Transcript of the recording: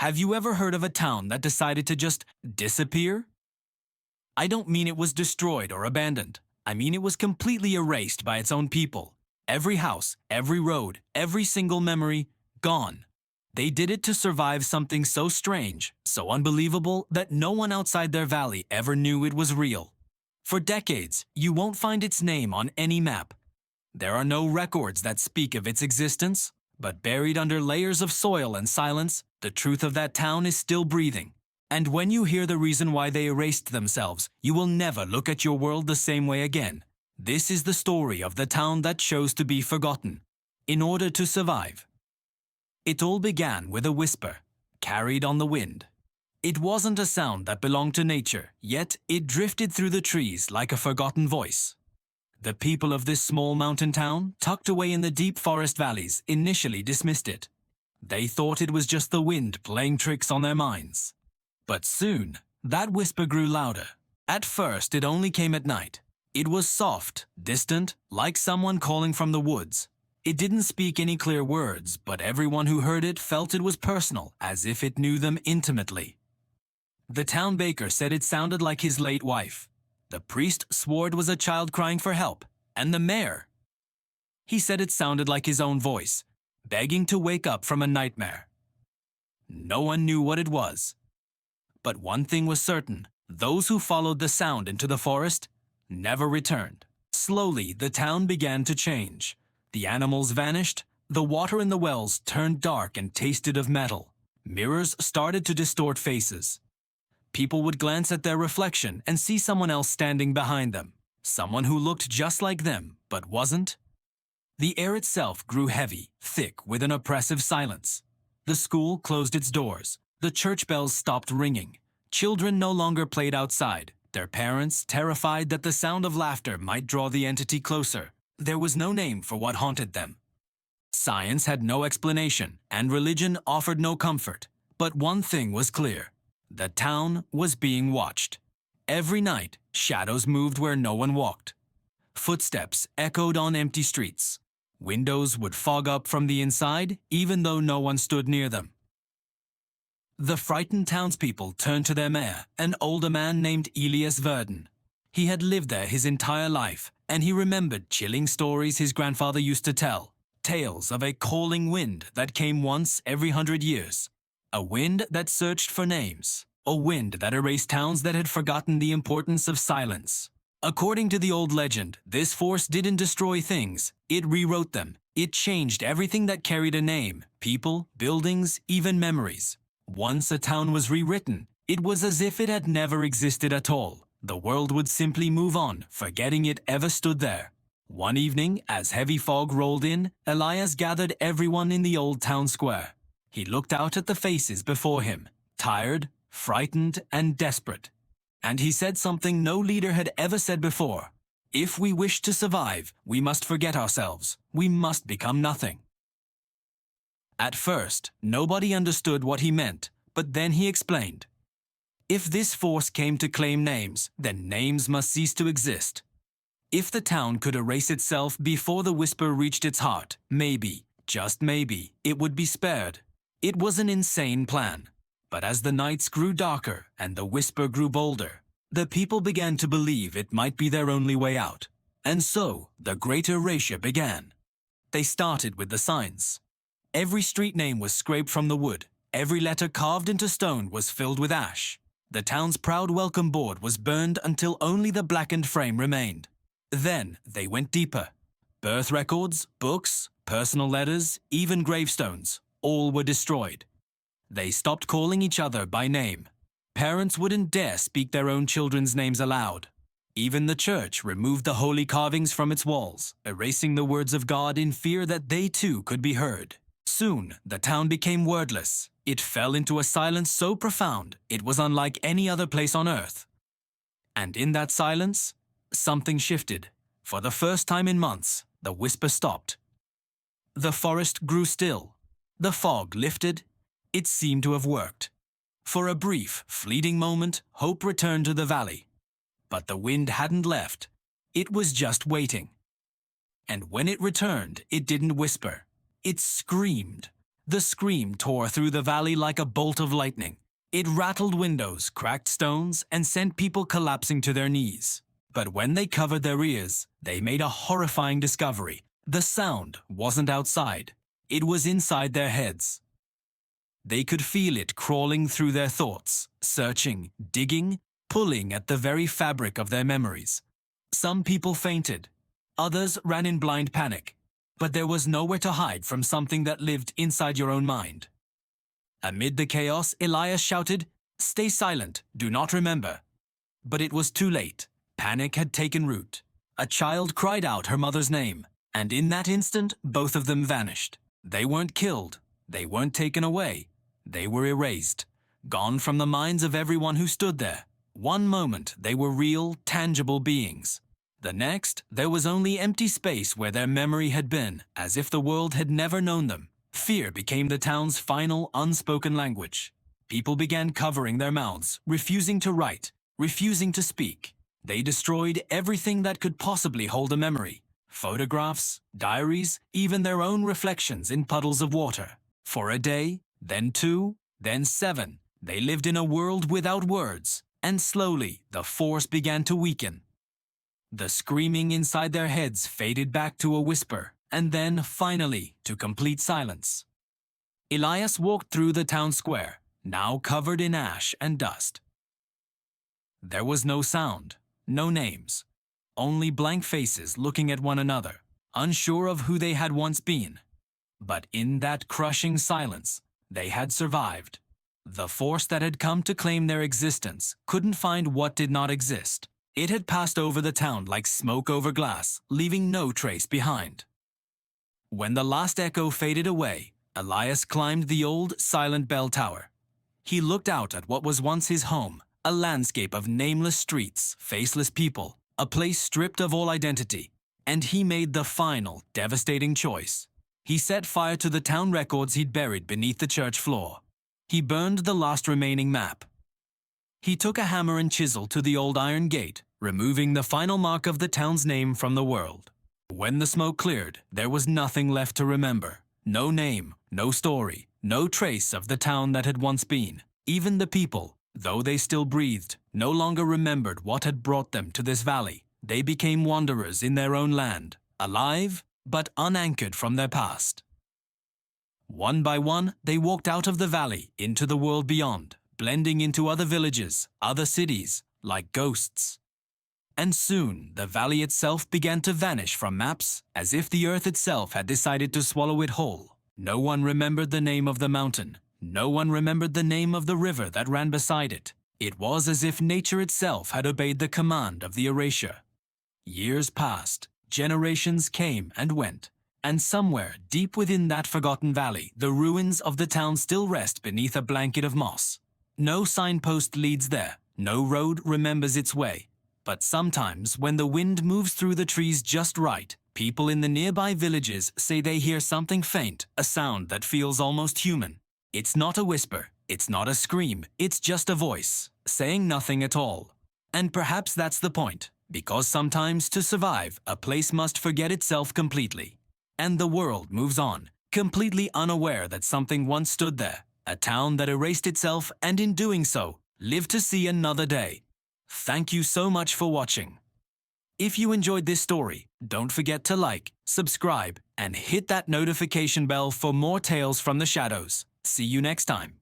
Have you ever heard of a town that decided to just disappear? I don't mean it was destroyed or abandoned. I mean it was completely erased by its own people. Every house, every road, every single memory, gone. They did it to survive something so strange, so unbelievable that no one outside their valley ever knew it was real. For decades, you won't find its name on any map. There are no records that speak of its existence, but buried under layers of soil and silence, the truth of that town is still breathing. And when you hear the reason why they erased themselves, you will never look at your world the same way again. This is the story of the town that chose to be forgotten, in order to survive. It all began with a whisper, carried on the wind. It wasn't a sound that belonged to nature, yet it drifted through the trees like a forgotten voice. The people of this small mountain town, tucked away in the deep forest valleys, initially dismissed it. They thought it was just the wind playing tricks on their minds. But soon, that whisper grew louder. At first, it only came at night. It was soft, distant, like someone calling from the woods. It didn't speak any clear words, but everyone who heard it felt it was personal, as if it knew them intimately. The town baker said it sounded like his late wife. The priest swore it was a child crying for help, and the mayor, he said it sounded like his own voice, begging to wake up from a nightmare. No one knew what it was. But one thing was certain, those who followed the sound into the forest never returned. Slowly, the town began to change. The animals vanished, the water in the wells turned dark and tasted of metal. Mirrors started to distort faces. People would glance at their reflection and see someone else standing behind them, someone who looked just like them, but wasn't. The air itself grew heavy, thick, with an oppressive silence. The school closed its doors. The church bells stopped ringing. Children no longer played outside, their parents terrified that the sound of laughter might draw the entity closer. There was no name for what haunted them. Science had no explanation, and religion offered no comfort. But one thing was clear. The town was being watched. Every night, shadows moved where no one walked. Footsteps echoed on empty streets. Windows would fog up from the inside, even though no one stood near them. The frightened townspeople turned to their mayor, an older man named Elias Verden. He had lived there his entire life, and he remembered chilling stories his grandfather used to tell. Tales of a calling wind that came once every 100 years. A wind that searched for names. A wind that erased towns that had forgotten the importance of silence. According to the old legend, this force didn't destroy things, it rewrote them. It changed everything that carried a name, people, buildings, even memories. Once a town was rewritten, it was as if it had never existed at all. The world would simply move on, forgetting it ever stood there. One evening, as heavy fog rolled in, Elias gathered everyone in the old town square. He looked out at the faces before him, tired, frightened, and desperate. And he said something no leader had ever said before. If we wish to survive, we must forget ourselves. We must become nothing. At first, nobody understood what he meant, but then he explained. If this force came to claim names, then names must cease to exist. If the town could erase itself before the whisper reached its heart, maybe, just maybe, it would be spared. It was an insane plan. But as the nights grew darker and the whisper grew bolder, the people began to believe it might be their only way out. And so, the great erasure began. They started with the signs. Every street name was scraped from the wood. Every letter carved into stone was filled with ash. The town's proud welcome board was burned until only the blackened frame remained. Then they went deeper. Birth records, books, personal letters, even gravestones, all were destroyed. They stopped calling each other by name. Parents wouldn't dare speak their own children's names aloud. Even the church removed the holy carvings from its walls, erasing the words of God in fear that they too could be heard. Soon, the town became wordless. It fell into a silence so profound, it was unlike any other place on earth. And in that silence, something shifted. For the first time in months, the whisper stopped. The forest grew still. The fog lifted. It seemed to have worked. For a brief, fleeting moment, hope returned to the valley. But the wind hadn't left. It was just waiting. And when it returned, it didn't whisper. It screamed. The scream tore through the valley like a bolt of lightning. It rattled windows, cracked stones, and sent people collapsing to their knees. But when they covered their ears, they made a horrifying discovery. The sound wasn't outside. It was inside their heads. They could feel it crawling through their thoughts, searching, digging, pulling at the very fabric of their memories. Some people fainted. Others ran in blind panic. But there was nowhere to hide from something that lived inside your own mind. Amid the chaos, Elias shouted, "Stay silent, do not remember." But it was too late. Panic had taken root. A child cried out her mother's name, and in that instant, both of them vanished. They weren't killed. They weren't taken away. They were erased, gone from the minds of everyone who stood there. One moment, they were real, tangible beings. The next, there was only empty space where their memory had been, as if the world had never known them. Fear became the town's final, unspoken language. People began covering their mouths, refusing to write, refusing to speak. They destroyed everything that could possibly hold a memory. Photographs, diaries, even their own reflections in puddles of water. For a day, then 2, then 7, they lived in a world without words, and slowly the force began to weaken. The screaming inside their heads faded back to a whisper, and then, finally, to complete silence. Elias walked through the town square, now covered in ash and dust. There was no sound, no names, only blank faces looking at one another, unsure of who they had once been. But in that crushing silence, they had survived. The force that had come to claim their existence couldn't find what did not exist. It had passed over the town like smoke over glass, leaving no trace behind. When the last echo faded away, Elias climbed the old, silent bell tower. He looked out at what was once his home, a landscape of nameless streets, faceless people, a place stripped of all identity, and he made the final, devastating choice. He set fire to the town records he'd buried beneath the church floor. He burned the last remaining map. He took a hammer and chisel to the old iron gate, removing the final mark of the town's name from the world. When the smoke cleared, there was nothing left to remember. No name, no story, no trace of the town that had once been. Even the people, though they still breathed, no longer remembered what had brought them to this valley. They became wanderers in their own land, alive, but unanchored from their past. One by one, they walked out of the valley into the world beyond, blending into other villages, other cities, like ghosts. And soon, the valley itself began to vanish from maps, as if the earth itself had decided to swallow it whole. No one remembered the name of the mountain. No one remembered the name of the river that ran beside it. It was as if nature itself had obeyed the command of the erasure. Years passed, generations came and went, and somewhere deep within that forgotten valley, the ruins of the town still rest beneath a blanket of moss. No signpost leads there, no road remembers its way. But sometimes, when the wind moves through the trees just right, people in the nearby villages say they hear something faint, a sound that feels almost human. It's not a whisper, it's not a scream, it's just a voice, saying nothing at all. And perhaps that's the point, because sometimes to survive, a place must forget itself completely. And the world moves on, completely unaware that something once stood there, a town that erased itself and in doing so, lived to see another day. Thank you so much for watching. If you enjoyed this story, don't forget to like, subscribe, and hit that notification bell for more tales from the shadows. See you next time.